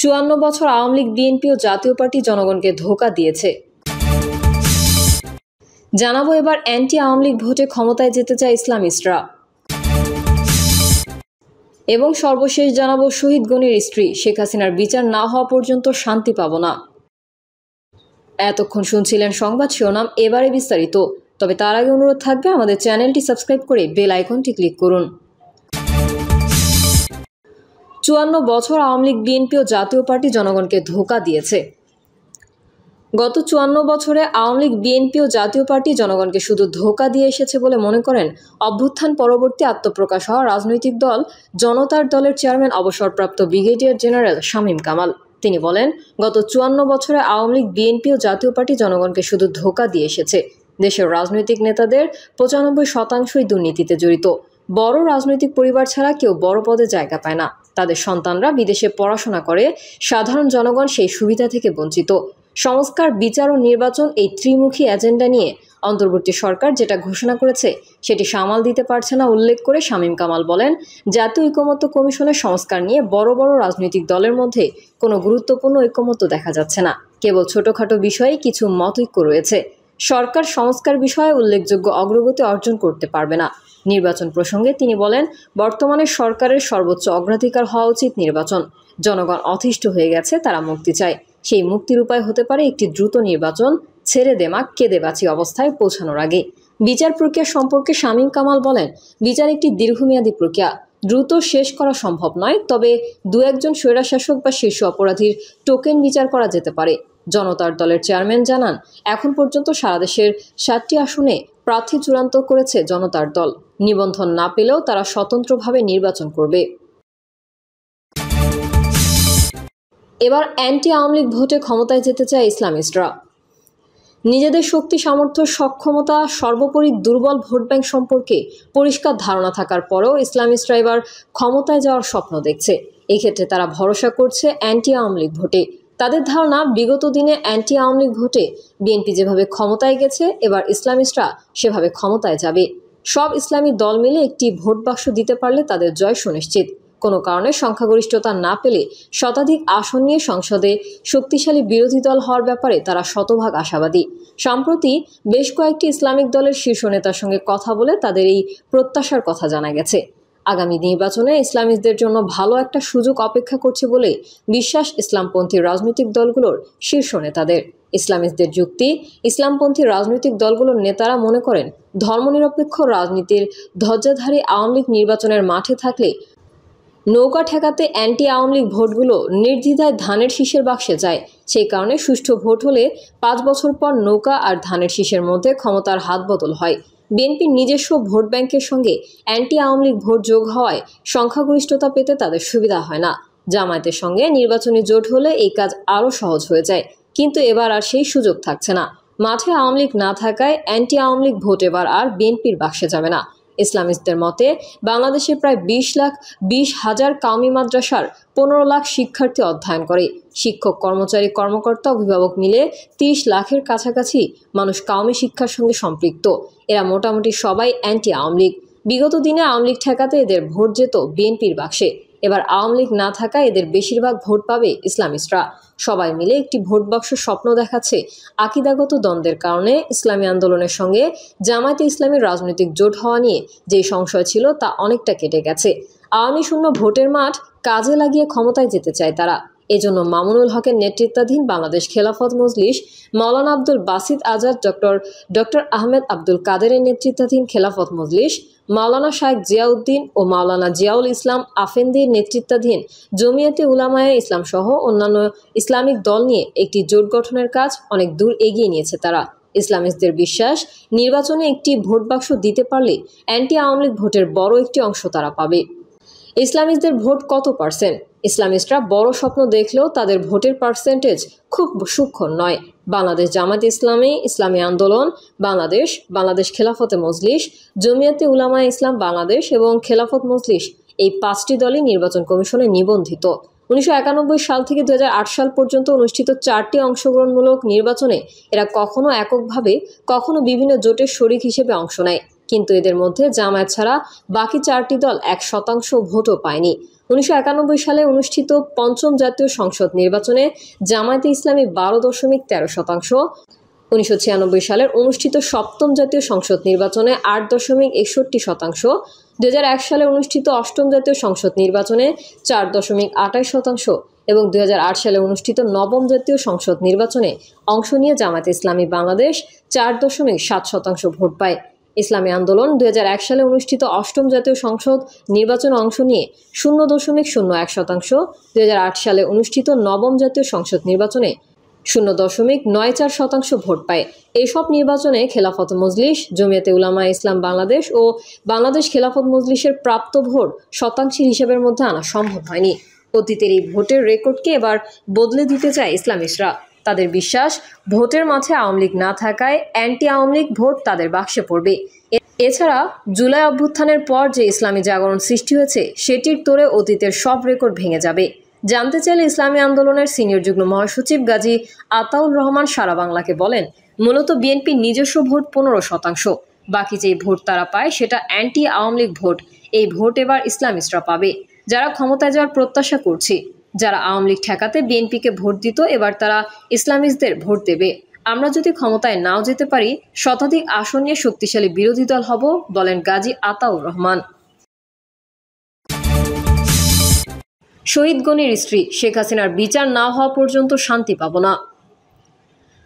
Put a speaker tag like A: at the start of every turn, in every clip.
A: 54 বছর আওয়ামী লীগ, বিএনপি ও জাতীয় পার্টি জনগণকে ধোঁকা দিয়েছে। জানাবো এবার অ্যান্টি আওয়ামী লীগ ভোটে ক্ষমতায় যেতে চায় ইসলামিস্টরা। এবং সর্বশেষ জানাবো শহীদ গনির স্ত্রী শেখ হাসিনার বিচার না হওয়া পর্যন্ত শান্তি পাব না। এতক্ষণ শুনছিলেন সংবাদ শিরোনাম, এবারে বিস্তারিত। তবে তার আগে অনুরোধ থাকবে আমাদের চ্যানেলটি সাবস্ক্রাইব করে বেল আইকনটি ক্লিক করুন। 54 বছর আওয়ামী লীগ, বিএনপি ও জাতীয় পার্টি জনগণকে ধোঁকা দিয়েছে। গত 54 বছরে আওয়ামী লীগ, বিএনপি ও জাতীয় পার্টি জনগণকে শুধু ধোঁকা দিয়ে এসেছে বলে মনে করেন অভ্যুত্থান পরবর্তী আত্মপ্রকাশ হওয়া রাজনৈতিক দল জনতার দলের চেয়ারম্যান অবসরপ্রাপ্ত ব্রিগেডিয়ার জেনারেল শামীম কামাল। তিনি বলেন, গত 54 বছরে আওয়ামী লীগ, বিএনপি ও জাতীয় পার্টি জনগণকে শুধু ধোঁকা দিয়ে এসেছে। দেশের রাজনৈতিক নেতাদের 95% দুর্নীতিতে জড়িত। বড় রাজনৈতিক পরিবার ছাড়া কেউ বড় পদে জায়গা পায় না। তাদের সন্তানরা বিদেশে পড়াশোনা করে, সাধারণ জনগণ সেই সুবিধা থেকে বঞ্চিত। সংস্কার, বিচার ও নির্বাচন, এই ত্রিমুখী এজেন্ডা নিয়ে অন্তর্বর্তী সরকার যেটা ঘোষণা করেছে সেটি সামাল দিতে পারছে না উল্লেখ করে শামীম কামাল বলেন, জাতীয় ঐকমত্য কমিশনের সংস্কার নিয়ে বড় বড় রাজনৈতিক দলের মধ্যে কোনো গুরুত্বপূর্ণ ঐকমত্য দেখা যাচ্ছে না। কেবল ছোটখাটো বিষয়ে কিছু মতৈক্য রয়েছে। সরকার সংস্কার বিষয়ে উল্লেখযোগ্য অগ্রগতি অর্জন করতে পারবে না। নির্বাচন প্রসঙ্গে তিনি বলেন, বর্তমানে সরকারের সর্বোচ্চ অগ্রাধিকার হওয়া উচিত নির্বাচন। জনগণ অতিষ্ঠ হয়ে গেছে, তারা মুক্তি চায়। সেই মুক্তির উপায় হতে পারে একটি দ্রুত নির্বাচন, ছেড়ে দেমা কেঁদে বাঁচি অবস্থায় পৌঁছানোর আগে। বিচার প্রক্রিয়া সম্পর্কে শামীম কামাল বলেন, বিচার একটি দীর্ঘমেয়াদী প্রক্রিয়া, দ্রুত শেষ করা সম্ভব নয়। তবে দু একজন স্বৈরশাসক বা শীর্ষ অপরাধীর টোকেন বিচার করা যেতে পারে। জনতার দলের চেয়ারম্যান জানান, এখন পর্যন্ত সারা দেশের 7টি আসনে প্রার্থী চূড়ান্ত করেছে জনতার দল। নিবন্ধন না পেলেও তারা স্বতন্ত্রভাবে নির্বাচন করবে। এবার অ্যান্টি আওয়ামী লীগ ভোটে ক্ষমতায় যেতে চায় ইসলামিস্টরা। নিজেদের শক্তি, সামর্থ্য, সক্ষমতা, সর্বোপরি দুর্বল ভোট ব্যাংক সম্পর্কে পরিষ্কার ধারণা থাকার পরেও ইসলামিস্টরা এবার ক্ষমতায় যাওয়ার স্বপ্ন দেখছে। এক্ষেত্রে তারা ভরসা করছে অ্যান্টি আওয়ামী লীগ ভোটে। তাদের ধারণা, বিগত দিনে অ্যান্টি আওয়ামী লীগ ভোটে বিএনপি যেভাবে ক্ষমতায় গেছে, এবার ইসলামিস্টরা সেভাবে ক্ষমতায় যাবে। সব ইসলামী দল মিলে একটি ভোট বাক্স দিতে পারলে তাদের জয় সুনিশ্চিত। কোনো কারণে সংখ্যাগরিষ্ঠতা না পেলে শতাধিক আসন নিয়ে সংসদে শক্তিশালী বিরোধী দল হওয়ার ব্যাপারে তারা শতভাগ আশাবাদী। সম্প্রতি বেশ কয়েকটি ইসলামিক দলের শীর্ষ নেতার সঙ্গে কথা বলে তাদের এই প্রত্যাশার কথা জানা গেছে। আগামী নির্বাচনে ইসলামিস্টদের জন্য ভালো একটা সুযোগ অপেক্ষা করছে বলে বিশ্বাস ইসলামপন্থী রাজনৈতিক দলগুলোর শীর্ষ নেতাদের। ইসলামিস্টদের যুক্তি, ইসলামপন্থী রাজনৈতিক দলগুলোর নেতারা মনে করেন, ধর্মনিরপেক্ষ রাজনীতির ধ্বজাধারী আওয়ামী লীগ নির্বাচনের মাঠে থাকলে নৌকা ঠেকাতে অ্যান্টি আওয়ামী লীগ ভোটগুলো নির্দ্বিধায় ধানের শীষের বাক্সে যায়। সেই কারণে সুষ্ঠু ভোট হলে 5 বছর পর নৌকা আর ধানের শীষের মধ্যে ক্ষমতার হাত বদল হয়। বিএনপির নিজস্ব ভোট ব্যাংকের সঙ্গে অ্যান্টি আওয়ামী লীগ ভোট যোগ হওয়ায় সংখ্যাগরিষ্ঠতা পেতে তাদের সুবিধা হয় না। জামায়াতের সঙ্গে নির্বাচনী জোট হলে এই কাজ আরও সহজ হয়ে যায়, কিন্তু এবার আর সেই সুযোগ থাকছে না। মাঠে আওয়ামী লীগ না থাকায় অ্যান্টি আওয়ামী লীগ ভোট এবার আর বিএনপির বাক্সে যাবে না। ইসলামিস্টদের মতে, বাংলাদেশে প্রায় 20,000 কাওমি মাদ্রাসার 15 লাখ শিক্ষার্থী অধ্যয়ন করে। শিক্ষক, কর্মচারী, কর্মকর্তা, অভিভাবক মিলে 30 লাখের কাছাকাছি মানুষ কাওমি শিক্ষার সঙ্গে সম্পৃক্ত। এরা মোটামুটি সবাই অ্যান্টি আওয়ামী লীগ। বিগত দিনে আওয়ামী লীগ ঠেকাতে এদের ভোট যেত বিএনপির বাক্সে। এবার আওয়ামী লীগ না থাকায় এদের বেশিরভাগ ভোট পাবে ইসলামিস্টরা। সবাই মিলে একটি ভোট বাক্স স্বপ্ন দেখাচ্ছে। আকিদাগত দ্বন্দ্বের কারণে ইসলামী আন্দোলনের সঙ্গে জামায়াতে ইসলামীর রাজনৈতিক জোট হওয়া নিয়ে যে সংশয় ছিল তা অনেকটা কেটে গেছে। আওয়ামী শূন্য ভোটের মাঠ কাজে লাগিয়ে ক্ষমতায় যেতে চায় তারা। এজন্য মামুনুল হকের নেতৃত্বাধীন বাংলাদেশ খেলাফত মজলিস, মাওলানা আব্দুল বাসিত আজাদ, ডক্টর আহমেদ আব্দুল কাদেরের নেতৃত্বাধীন খেলাফত মজলিস, মাওলানা শায়েখ জিয়াউদ্দিন ও মাওলানা জিয়াউল ইসলাম আফেন্দির নেতৃত্বাধীন জমিয়তে উলামায়ে ইসলাম সহ অন্যান্য ইসলামিক দল নিয়ে একটি জোট গঠনের কাজ অনেক দূর এগিয়ে নিয়েছে তারা। ইসলামিস্টদের বিশ্বাস, নির্বাচনে একটি ভোট বাক্স দিতে পারলে অ্যান্টি আওয়ামী লীগ ভোটের বড় একটি অংশ তারা পাবে। ইসলামিস্টদের ভোট কত %? ইসলামিস্টরা বড় স্বপ্ন দেখলেও তাদের ভোটের পার্সেন্টেজ খুব সূক্ষ্ম নয়। বাংলাদেশ জামায়াতে ইসলামী, ইসলামী আন্দোলন বাংলাদেশ, বাংলাদেশ খেলাফতে মজলিস, জমিয়তে উলামায়ে ইসলাম বাংলাদেশ এবং খেলাফত মজলিস, এই 5টি দলই নির্বাচন কমিশনে নিবন্ধিত। 1991 সাল থেকে 2008 সাল পর্যন্ত অনুষ্ঠিত 4টি অংশগ্রহণমূলক নির্বাচনে এরা কখনো এককভাবে, কখনো বিভিন্ন জোটের শরিক হিসেবে অংশ নেয়। কিন্তু এদের মধ্যে জামায়াত ছাড়া বাকি 4টি দল 1% ভোটও পায়নি। 1991 সালে অনুষ্ঠিত পঞ্চম জাতীয় সংসদ নির্বাচনে জামায়াতে ইসলামী 12.13%, 1996 সালের অনুষ্ঠিত সপ্তম জাতীয় সংসদ নির্বাচনে 8.61%, 2001 সালে অনুষ্ঠিত অষ্টম জাতীয় সংসদ নির্বাচনে 4.28% এবং 2008 সালে অনুষ্ঠিত নবম জাতীয় সংসদ নির্বাচনে অংশ নিয়ে জামায়াতে ইসলামী বাংলাদেশ 4.7% ভোট পায়। ইসলামী আন্দোলন 2001 সালে অনুষ্ঠিত অষ্টম জাতীয় সংসদ নির্বাচনে অংশ নিয়ে 0.01%, 2008 সালে অনুষ্ঠিত নবম জাতীয় সংসদ নির্বাচনে 0.94% ভোট পায়। এইসব নির্বাচনে খেলাফত মজলিস, জমিয়তে উলামায়ে ইসলাম বাংলাদেশ ও বাংলাদেশ খেলাফত মজলিসের প্রাপ্ত ভোট শতাংশের হিসাবের মধ্যে আনা সম্ভব হয়নি। অতীতের এই ভোটের রেকর্ডকে এবার বদলে দিতে চায় ইসলামিস্টরা। তাদের বিশ্বাস, ভোটের মাঠে আওয়ামী লীগ না থাকায় অ্যান্টি আওয়ামী লীগ ভোট তাদের বাক্সে পড়বে। এছাড়া জুলাই অভ্যুত্থানের পর যে ইসলামী জাগরণ সৃষ্টি হয়েছে সেটির তোড়ে অতীতের সব রেকর্ড ভেঙে যাবে। জানতে চাইলে ইসলামী আন্দোলনের সিনিয়র যুগ্ম মহাসচিব গাজী আতাউর রহমান সারা বাংলাকে বলেন, মূলত বিএনপির নিজস্ব ভোট 15%, বাকি যে ভোট তারা পায় সেটা অ্যান্টি আওয়ামী লীগ ভোট। এই ভোট এবার ইসলামিস্টরা পাবে। যারা ক্ষমতায় যাওয়ার প্রত্যাশা করছে, যারা আওয়ামী লীগ ঠেকাতে বিএনপিকে ভোট দিত, এবার তারা ইসলামিস্টদের ভোট দেবে। আমরা যদি ক্ষমতায় নাও যেতে পারি, শতাধিক আসন নিয়ে শক্তিশালী বিরোধী দল হব, বলেন গাজী আতাউর রহমান। শহীদ গনির স্ত্রী, শেখ হাসিনার বিচার না হওয়া পর্যন্ত শান্তি পাব না।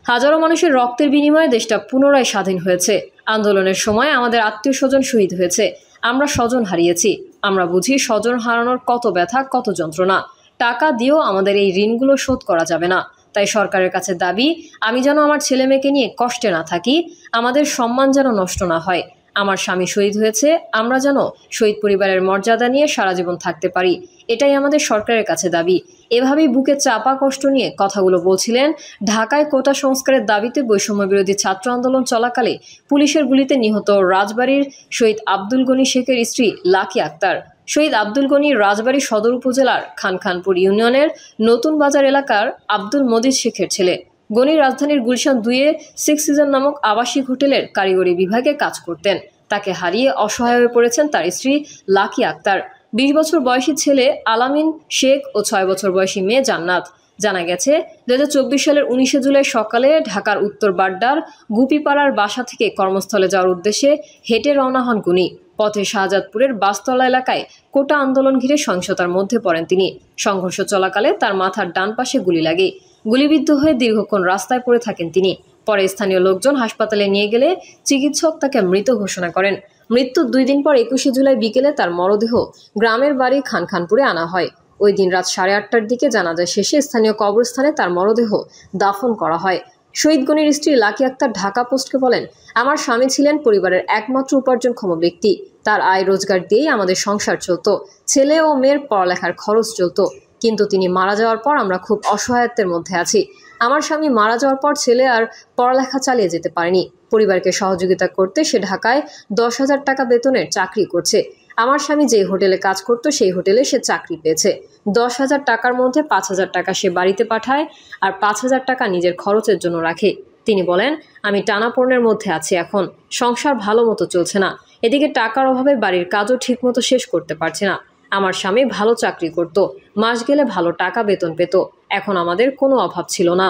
A: হাজারো মানুষের রক্তের বিনিময়ে দেশটা পুনরায় স্বাধীন হয়েছে। আন্দোলনের সময় আমাদের আত্মীয় স্বজন শহীদ হয়েছে, আমরা স্বজন হারিয়েছি। আমরা বুঝি স্বজন হারানোর কত ব্যথা, কত যন্ত্রণা। টাকা দিয়েও আমাদের এই ঋণগুলো শোধ করা যাবে না। তাই সরকারের কাছে দাবি, আমি যেন আমার ছেলে মেয়েকে নিয়ে কষ্টে না থাকি, আমাদের সম্মান যেন নষ্ট না হয়। আমার স্বামী শহীদ হয়েছে, আমরা যেন শহীদ পরিবারের মর্যাদা নিয়ে সারা জীবন থাকতে পারি, এটাই আমাদের সরকারের কাছে দাবি। এভাবেই বুকে চাপা কষ্ট নিয়ে কথাগুলো বলছিলেন ঢাকায় কোটা সংস্কারের দাবিতে বৈষম্য বিরোধী ছাত্র আন্দোলন চলাকালে পুলিশের গুলিতে নিহত রাজবাড়ীর শহীদ আব্দুল গনি শেখের স্ত্রী লাকি আক্তার। শহীদ আব্দুল গনি রাজবাড়ী সদর উপজেলার খানখানপুর ইউনিয়নের নতুন বাজার এলাকার আব্দুল মজিদ শেখের ছেলে। গনি রাজধানীর গুলশান 2-এ 6 সিজন নামক আবাসিক হোটেলের কারিগরি বিভাগে কাজ করতেন। তাকে হারিয়ে অসহায় হয়ে পড়েছেন তার স্ত্রী লাকি আক্তার, 20 বছর বয়সী ছেলে আলামিন শেখ ও 6 বছর বয়সী মেয়ে জান্নাত। জানা গেছে 2024 সালের 19 জুলাই সকালে ঢাকার উত্তর বাড্ডার গুপিপাড়ার বাসা থেকে কর্মস্থলে যাওয়ার উদ্দেশ্যে হেঁটে রওনা হন গনি। পথে শাহজাদপুরের বাসতলা এলাকায় কোটা আন্দোলন ঘিরে সহিংসতার মধ্যে পড়েন তিনি। সংঘর্ষ চলাকালে তার মাথার ডান পাশে গুলি লাগে। গুলিবিদ্ধ হয়ে দীর্ঘক্ষণ রাস্তায় পড়ে থাকেন তিনি। পরে স্থানীয় লোকজন হাসপাতালে নিয়ে গেলে চিকিৎসক তাকে মৃত ঘোষণা করেন। মৃত্যুর 2 দিন পর 21 জুলাই বিকেলে তার মরদেহ গ্রামের বাড়ি খানখানপুরে আনা হয়। ওই দিন রাত 8:30টার দিকে জানাজা শেষে স্থানীয় কবরস্থানে তার মরদেহ দাফন করা হয়। শহীদ গনির স্ত্রী লাকি আক্তার ঢাকা পোস্টকে বলেন, আমার স্বামী ছিলেন পরিবারের একমাত্র উপার্জনক্ষম ব্যক্তি। তার আয় রোজগার দিয়েই আমাদের সংসার চলত, ছেলে ও মেয়ের পড়ালেখার খরচ চলত। কিন্তু তিনি মারা যাওয়ার পর আমরা খুব অসহায়ত্বের মধ্যে আছি। আমার স্বামী মারা যাওয়ার পর ছেলে আর পড়ালেখা চালিয়ে যেতে পারেনি। পরিবারকে সহযোগিতা করতে সে ঢাকায় 10,000 টাকা বেতনের চাকরি করছে। আমার স্বামী যে হোটেলে কাজ করত সেই হোটেলে সে চাকরি পেয়েছে। 10,000 টাকার মধ্যে 5,000 টাকা সে বাড়িতে পাঠায় আর 5,000 টাকা নিজের খরচের জন্য রাখে। তিনি বলেন, আমি টানাপোড়েনের মধ্যে আছি, এখন সংসার ভালো মতো চলছে না। এদিকে টাকার অভাবে বাড়ির কাজও ঠিকমতো শেষ করতে পারছে না। আমার স্বামী ভালো চাকরি করত, মাস গেলে ভালো টাকা বেতন পেত। এখন আমাদের কোনো অভাব ছিল না,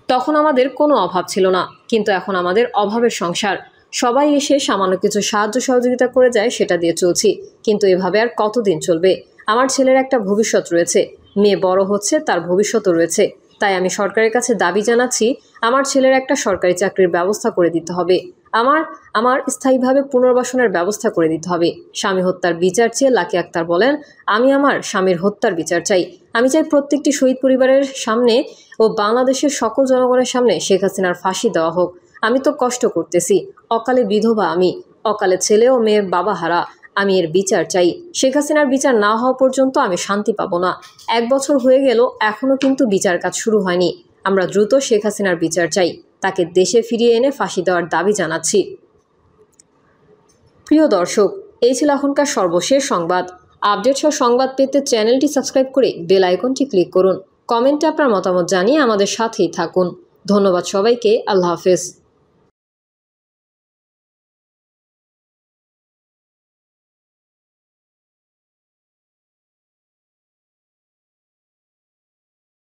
A: তখন আমাদের কোনো অভাব ছিল না, কিন্তু এখন আমাদের অভাবের সংসার। সবাই এসে সামান্য কিছু সাহায্য সহযোগিতা করে যায়, সেটা দিয়ে চলছি। কিন্তু এভাবে আর কতদিন চলবে? আমার ছেলের একটা ভবিষ্যৎ রয়েছে, মেয়ে বড় হচ্ছে, তার ভবিষ্যৎও রয়েছে। তাই আমি সরকারের কাছে দাবি জানাচ্ছি, আমার ছেলের একটা সরকারি চাকরির ব্যবস্থা করে দিতে হবে। আমার স্থায়ীভাবে পুনর্বাসনের ব্যবস্থা করে দিতে হবে। স্বামী হত্যার বিচার চেয়ে লাকি আক্তার বলেন, আমি আমার স্বামীর হত্যার বিচার চাই। আমি চাই প্রত্যেকটি শহীদ পরিবারের সামনে ও বাংলাদেশের সকল জনগণের সামনে শেখ হাসিনার ফাঁসি দেওয়া হোক। আমি তো কষ্ট করতেছি, অকালে বিধবা আমি, অকালে ছেলে ও মেয়ের বাবা হারা। আমি এর বিচার চাই। শেখ হাসিনার বিচার না হওয়া পর্যন্ত আমি শান্তি পাবো না। 1 বছর হয়ে গেল, এখনও কিন্তু বিচার কাজ শুরু হয়নি। আমরা দ্রুত শেখ হাসিনার বিচার চাই, তাকে দেশে ফিরিয়ে এনে ফাঁসি দেওয়ার দাবি জানাচ্ছি। প্রিয় দর্শক, এই ছিল এখনকার সর্বশেষ সংবাদ। আপডেট সহ সংবাদ পেতে চ্যানেলটি সাবস্ক্রাইব করে বেল আইকনটি ক্লিক করুন। কমেন্টে আপনার মতামত জানিয়ে আমাদের সাথেই থাকুন। ধন্যবাদ সবাইকে। আল্লাহ হাফেজ।